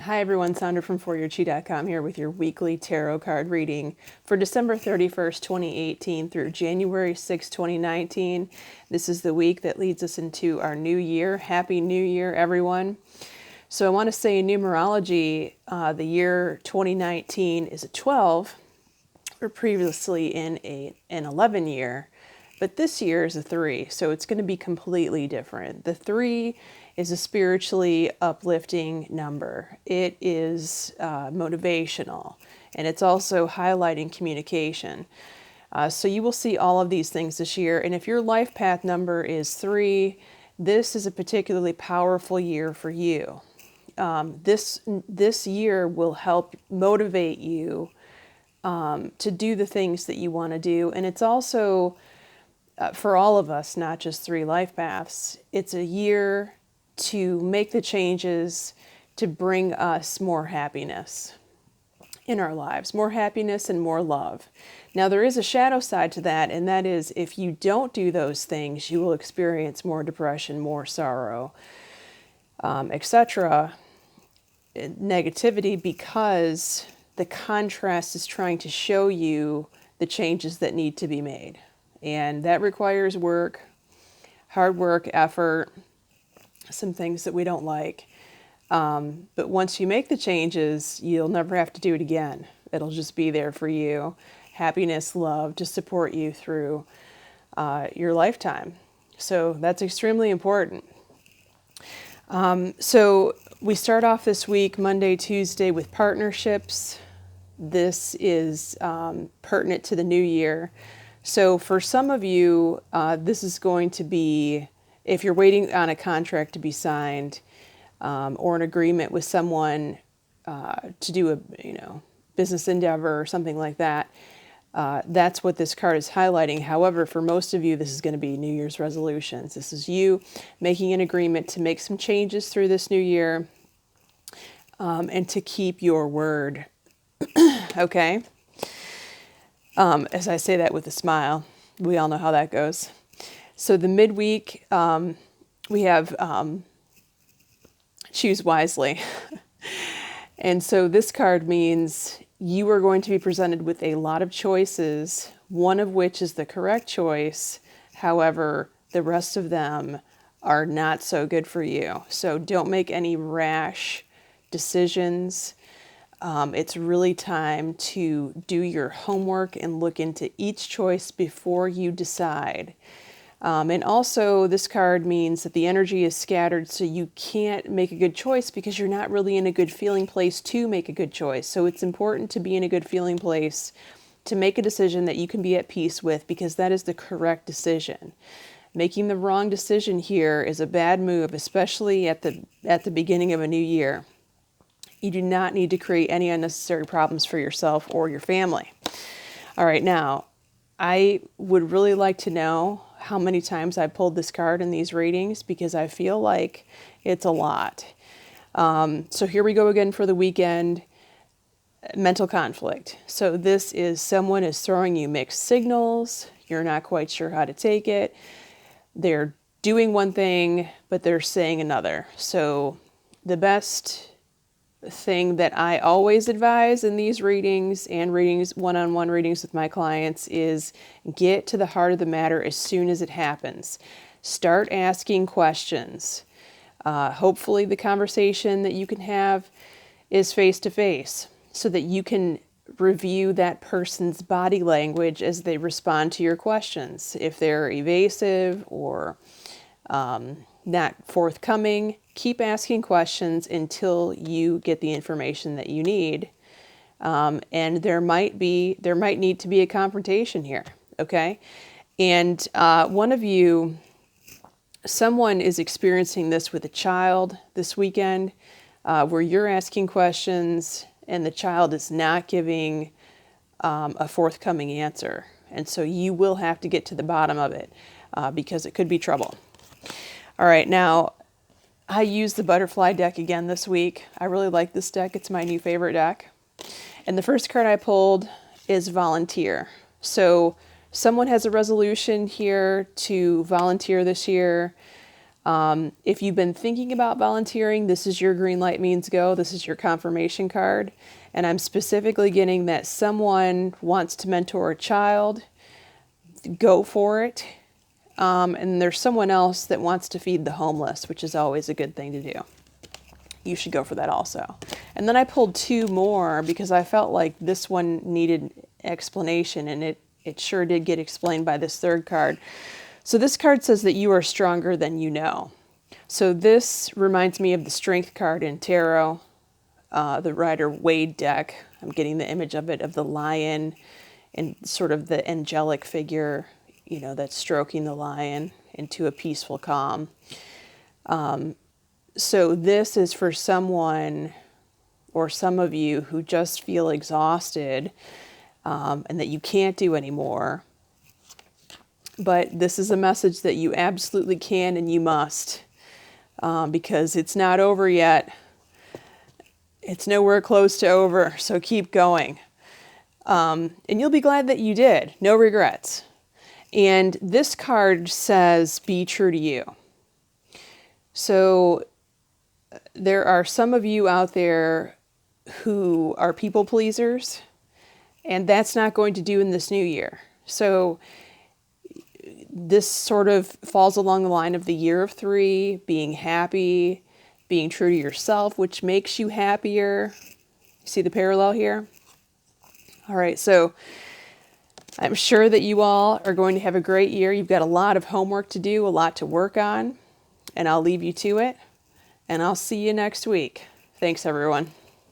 Hi everyone, Sandra from ForYourChi.com here with your weekly tarot card reading for December 31st, 2018 through January 6, 2019. This is the week that leads us into our new year. Happy New Year, everyone. So I want to say in numerology, the year 2019 is a 12, or previously in an 11 year. But this year is a 3, so it's going to be completely different. The 3 is a spiritually uplifting number. It is motivational, and it's also highlighting communication. So you will see all of these things this year. And if your life path number is 3, this is a particularly powerful year for you. This year will help motivate you to do the things that you want to do. And it's also for all of us, not just 3 life paths, it's a year to make the changes to bring us more happiness in our lives, more happiness and more love. Now, there is a shadow side to that, and that is if you don't do those things, you will experience more depression, more sorrow, etc., negativity, because the contrast is trying to show you the changes that need to be made. And that requires work, hard work, effort, some things that we don't like. But once you make the changes, you'll never have to do it again. It'll just be there for you. Happiness, love, to support you through your lifetime. So that's extremely important. So we start off this week, Monday, Tuesday, with partnerships. This is pertinent to the new year. So for some of you, this is going to be, if you're waiting on a contract to be signed or an agreement with someone to do a business endeavor or something like that, that's what this card is highlighting. However, for most of you, this is going to be New Year's resolutions. This is you making an agreement to make some changes through this new year and to keep your word. Okay? As I say that with a smile, we all know how that goes. So the midweek, we have choose wisely. And so this card means you are going to be presented with a lot of choices, one of which is the correct choice. However, the rest of them are not so good for you. So don't make any rash decisions. It's really time to do your homework and look into each choice before you decide. And also, this card means that the energy is scattered, so you can't make a good choice because you're not really in a good feeling place to make a good choice. So it's important to be in a good feeling place to make a decision that you can be at peace with, because that is the correct decision. Making the wrong decision here is a bad move, especially at the beginning of a new year. You do not need to create any unnecessary problems for yourself or your family. All right, now, I would really like to know how many times I pulled this card in these readings, because I feel like it's a lot. So here we go again for the weekend. Mental conflict. So this is someone is throwing you mixed signals. You're not quite sure how to take it. They're doing one thing, but they're saying another. So the best thing that I always advise in these readings and readings, one-on-one readings with my clients, is get to the heart of the matter as soon as it happens. Start asking questions. Hopefully the conversation that you can have is face-to-face so that you can review that person's body language as they respond to your questions. If they're evasive or not forthcoming, keep asking questions until you get the information that you need. And there might need to be a confrontation here, okay? And one of you, someone is experiencing this with a child this weekend, where you're asking questions and the child is not giving a forthcoming answer. And so you will have to get to the bottom of it because it could be trouble. All right, now, I used the butterfly deck again this week. I really like this deck. It's my new favorite deck. And the first card I pulled is volunteer. So someone has a resolution here to volunteer this year. If you've been thinking about volunteering, this is your green light means go. This is your confirmation card. And I'm specifically getting that someone wants to mentor a child. Go for it. And there's someone else that wants to feed the homeless, which is always a good thing to do. You should go for that also. And then I pulled two more because I felt like this one needed explanation, and it sure did get explained by this third card. So this card says that you are stronger than you know. So this reminds me of the Strength card in Tarot, the Rider-Waite deck. I'm getting the image of it, of the lion and sort of the angelic figure, you know, that's stroking the lion into a peaceful calm. So this is for someone or some of you who just feel exhausted and that you can't do anymore. But this is a message that you absolutely can and you must, because it's not over yet. It's nowhere close to over, so keep going. And you'll be glad that you did. No regrets. And this card says, be true to you. So there are some of you out there who are people pleasers, and that's not going to do in this new year. So this sort of falls along the line of the year of 3, being happy, being true to yourself, which makes you happier. See the parallel here? All right, so I'm sure that you all are going to have a great year. You've got a lot of homework to do, a lot to work on, and I'll leave you to it. And I'll see you next week. Thanks, everyone.